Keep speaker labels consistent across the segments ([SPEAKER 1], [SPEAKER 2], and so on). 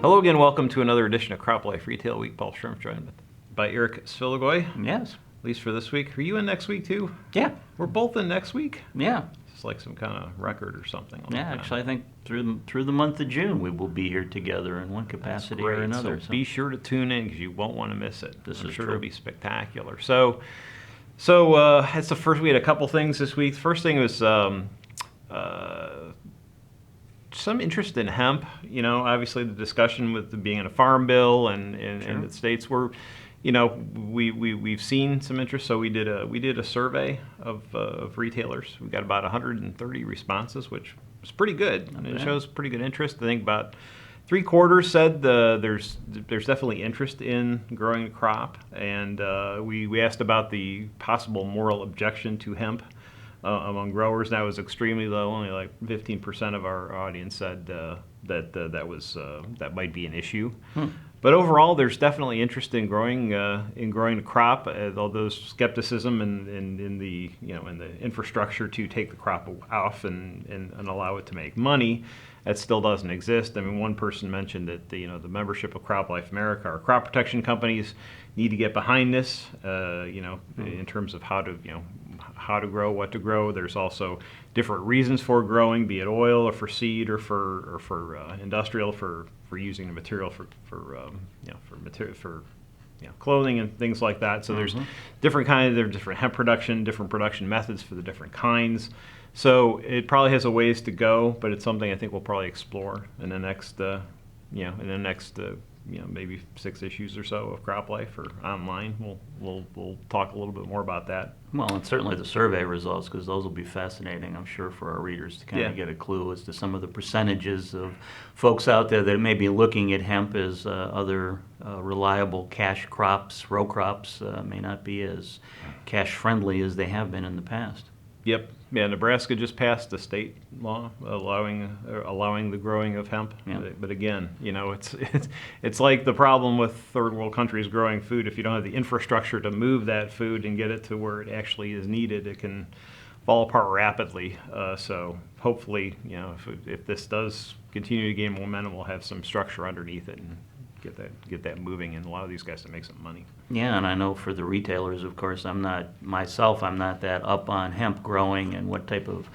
[SPEAKER 1] Hello again, welcome to another edition of CropLife Retail Week. Paul Schrimpf joined by Eric Sfiligoj.
[SPEAKER 2] Yes.
[SPEAKER 1] At least for this week. Are you in next week too?
[SPEAKER 2] Yeah.
[SPEAKER 1] We're both in next week?
[SPEAKER 2] Yeah.
[SPEAKER 1] It's like some kind of record or something.
[SPEAKER 2] Yeah, actually, I think through the month of June we will be here together in one capacity or another.
[SPEAKER 1] So be sure to tune in because you won't want to miss it.
[SPEAKER 2] This
[SPEAKER 1] I'm
[SPEAKER 2] is
[SPEAKER 1] sure
[SPEAKER 2] true.
[SPEAKER 1] it'll be spectacular. So it's the first. We had a couple things this week. The first thing was some interest in hemp. You know, obviously the discussion with the being in a farm bill and the states were, you know, we've seen some interest. So we did a survey of retailers. We got about 130 responses, which was pretty good. And it shows pretty good interest. I think about 3/4 said there's definitely interest in growing the crop, and we asked about the possible moral objection to hemp among growers. That was extremely low. Only like 15% of our audience said that might be an issue. But overall, there's definitely interest in growing the crop. Although skepticism in the infrastructure to take the crop off and allow it to make money, that still doesn't exist. I mean, one person mentioned that the membership of CropLife America or crop protection companies need to get behind this. In terms of how to grow, what to grow. There's also different reasons for growing, be it oil or for seed or for industrial for using the material for clothing and things like that. So there's different hemp production, different production methods for the different kinds. So it probably has a ways to go, but it's something I think we'll probably explore in the next maybe 6 issues or so of CropLife or online. We'll talk a little bit more about that.
[SPEAKER 2] Well, and certainly the survey results, because those will be fascinating, I'm sure, for our readers to kind of get a clue as to some of the percentages of folks out there that may be looking at hemp as other reliable cash crops, row crops, may not be as cash friendly as they have been in the past.
[SPEAKER 1] Yep. Yeah, Nebraska just passed a state law allowing the growing of hemp.
[SPEAKER 2] Yeah.
[SPEAKER 1] But again, it's like the problem with third world countries growing food. If you don't have the infrastructure to move that food and get it to where it actually is needed, it can fall apart rapidly. So hopefully, if this does continue to gain momentum, we'll have some structure underneath it and get that moving and allow these guys to make some money.
[SPEAKER 2] Yeah, and I know for the retailers, of course, I'm not that up on hemp growing and what type of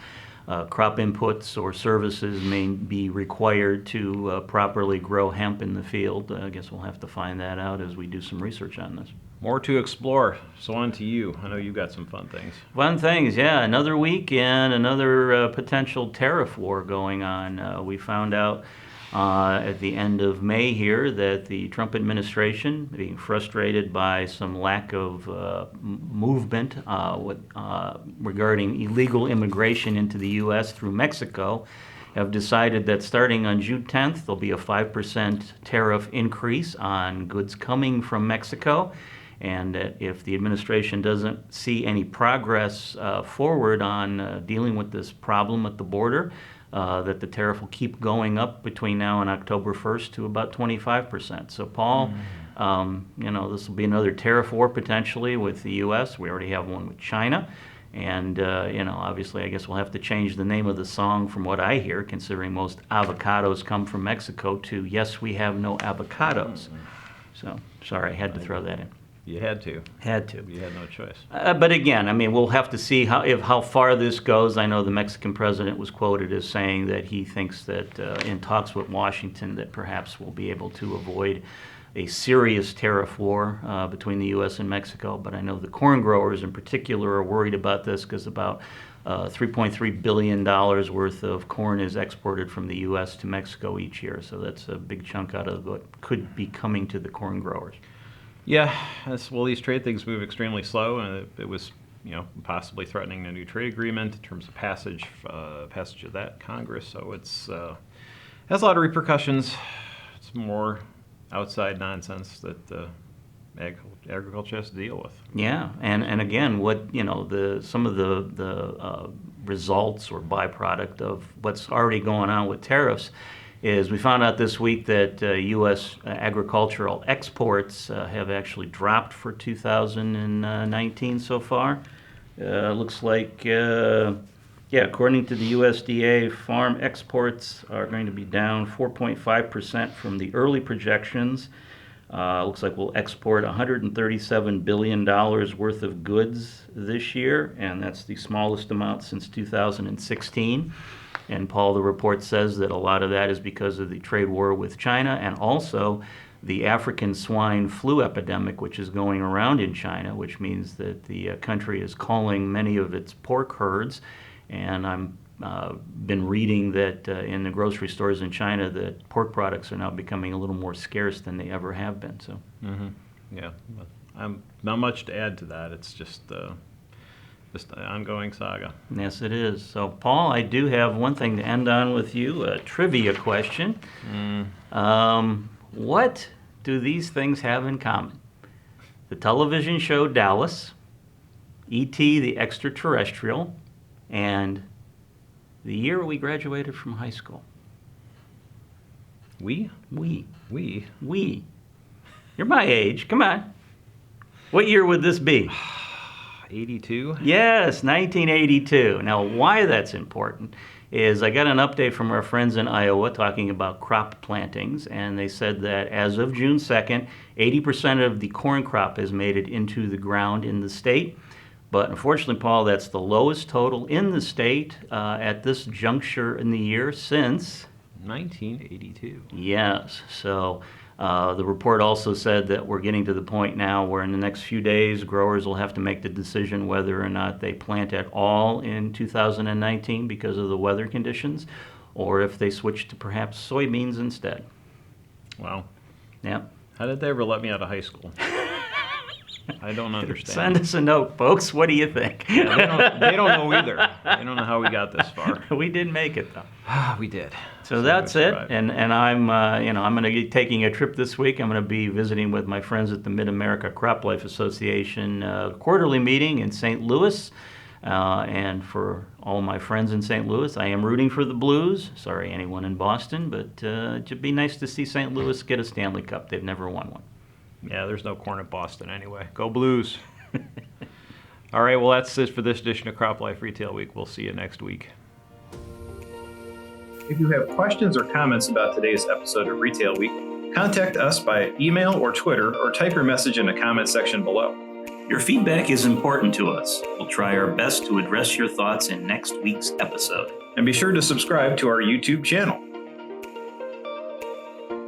[SPEAKER 2] crop inputs or services may be required to properly grow hemp in the field. I guess we'll have to find that out as we do some research on this.
[SPEAKER 1] More to explore. So on to you. I know you've got some fun things.
[SPEAKER 2] Fun things, yeah. Another week and another potential tariff war going on. We found out at the end of May here that the Trump administration, being frustrated by some lack of movement regarding illegal immigration into the U.S. through Mexico, have decided that starting on June 10th, there'll be a 5% tariff increase on goods coming from Mexico. And if the administration doesn't see any progress forward on dealing with this problem at the border, that the tariff will keep going up between now and October 1st to about 25%. So, Paul, this will be another tariff war potentially with the U.S. We already have one with China. And, obviously, I guess we'll have to change the name of the song from what I hear, considering most avocados come from Mexico, to Yes, We Have No Avocados. So, sorry, I had to throw that in.
[SPEAKER 1] You had to.
[SPEAKER 2] Had to.
[SPEAKER 1] You had no choice.
[SPEAKER 2] But again, I mean, we'll have to see how far this goes. I know the Mexican president was quoted as saying that he thinks that in talks with Washington that perhaps we'll be able to avoid a serious tariff war between the U.S. and Mexico. But I know the corn growers in particular are worried about this because about $3.3 billion worth of corn is exported from the U.S. to Mexico each year. So that's a big chunk out of what could be coming to the corn growers.
[SPEAKER 1] Yeah, these trade things move extremely slow, and it was, possibly threatening a new trade agreement in terms of passage of that Congress. So it's has a lot of repercussions. It's more outside nonsense that agriculture has to deal with.
[SPEAKER 2] Yeah, and again, what some of the results or byproduct of what's already going on with tariffs is we found out this week that U.S. agricultural exports have actually dropped for 2019 so far. Looks like Yeah, according to the USDA, farm exports are going to be down 4.5% from the early projections. Looks like we'll export $137 billion worth of goods this year, and that's the smallest amount since 2016. And Paul, the report says that a lot of that is because of the trade war with China and also the African swine flu epidemic, which is going around in China, which means that the country is culling many of its pork herds. And I'm been reading that in the grocery stores in China that pork products are now becoming a little more scarce than they ever have been. So,
[SPEAKER 1] Yeah, I'm not much to add to that. It's just an ongoing saga.
[SPEAKER 2] yes, it is. So, Paul, I do have one thing to end on with you, a trivia question. What do these things have in common? The television show Dallas, E.T. the Extraterrestrial, and the year we graduated from high school.
[SPEAKER 1] We?
[SPEAKER 2] We.
[SPEAKER 1] We?
[SPEAKER 2] You're my age. Come on. What year would this be?
[SPEAKER 1] 82?
[SPEAKER 2] Yes, 1982. Now, why that's important is I got an update from our friends in Iowa talking about crop plantings, and they said that as of June 2nd, 80% of the corn crop has made it into the ground in the state. But unfortunately, Paul, that's the lowest total in the state at this juncture in the year since
[SPEAKER 1] 1982.
[SPEAKER 2] Yes. So the report also said that we're getting to the point now where in the next few days, growers will have to make the decision whether or not they plant at all in 2019 because of the weather conditions, or if they switch to perhaps soybeans instead.
[SPEAKER 1] Wow.
[SPEAKER 2] Yeah.
[SPEAKER 1] How did they ever let me out of high school? I don't understand.
[SPEAKER 2] Send us a note, folks. What do you think?
[SPEAKER 1] Yeah, they don't know either. They don't know how we got this far.
[SPEAKER 2] We did make it, though.
[SPEAKER 1] We did.
[SPEAKER 2] So that's it. And I'm I'm going to be taking a trip this week. I'm going to be visiting with my friends at the Mid-America CropLife Association quarterly meeting in St. Louis. And for all my friends in St. Louis, I am rooting for the Blues. Sorry, anyone in Boston, but it'd be nice to see St. Louis get a Stanley Cup. They've never won one.
[SPEAKER 1] Yeah, there's no corn at Boston anyway. Go Blues. All right, well, that's it for this edition of CropLife Retail Week. We'll see you next week. If you have questions or comments about today's episode of Retail Week, contact us by email or Twitter, or type your message in the comment section below.
[SPEAKER 2] Your feedback is important to us. We'll try our best to address your thoughts in next week's episode.
[SPEAKER 1] And be sure to subscribe to our YouTube channel.